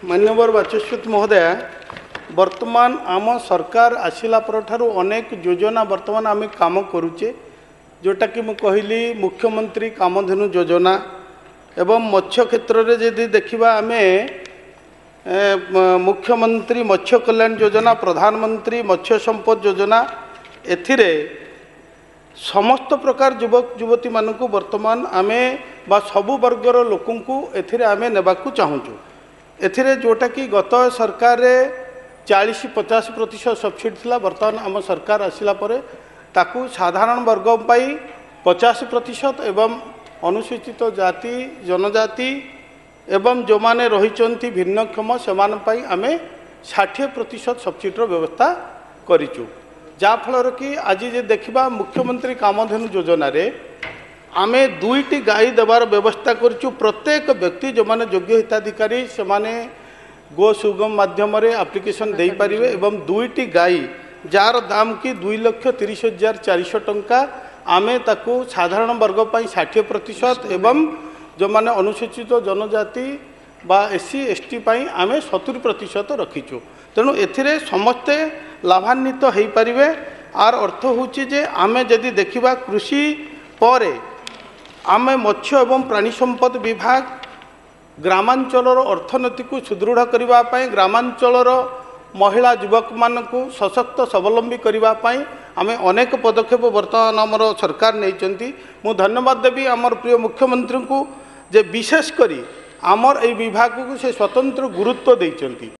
मान्यवर बाचस्पति महोदय वर्तमान आम सरकार आसिला परठारु अनेक योजना वर्तमान आम काम करुचे जोटा कि मु कहली मुख्यमंत्री कामधेनु योजना एवं मत्स्य क्षेत्र में यदि देखा आम मुख्यमंत्री मत्स्य कल्याण योजना प्रधानमंत्री मत्स्य संपद योजना एथिरे समस्त प्रकार युवक युवती मानक वर्तमान आम बा सबु वर्गर लोकंकु एथिरे आम नेबाकु चाहूँ एथिरे जोटा कि गत सरकार 40-50% सब्सिडी थिला वर्तमान आम सरकार आसिला परे ताकू साधारण वर्ग पाई 50% एवं अनुसूचित जाति जनजाति एवं जो माने रहिचंती भिन्नक्षम सेमान पाई आमे 60% सब्सिडीर व्यवस्था करिचु जा फल कि आज जे देखिबा मुख्यमंत्री कामधेनु योजना रे आमे 2टी गाई देवार व्यवस्था करिचु प्रत्येक व्यक्ति जो माने योग्य हिताधिकारी से माने गो सुगम माध्यम एप्लिकेशन दे पारिबे एवं 2टी गाई जार दाम कि 2,30,400 टंका आमे ताकू साधारण वर्ग पाई 60% एवं जो माने अनुसूचित जनजाति बा SC ST पाई आमे 70% रखीचु तेणु एथिरे समस्ते लाभान्वित हो पारिबे आर अर्थ होची जे आमे जदि देखिबा कृषि परे आमे मत्स्य एवं प्राणी संपद विभाग ग्रामांचलर अर्थनीति को सुदृढ़ करने ग्रामांचलर महिला युवक मानक सशक्त स्वावलंबी करने आमे अनेक पदक्षेप वर्तमान आमर सरकार नहीं मु धन्यवाद देवी आमर प्रिय मुख्यमंत्री को जे विशेष करी आमर ए विभाग को से स्वतंत्र गुरुत्व देइचंती।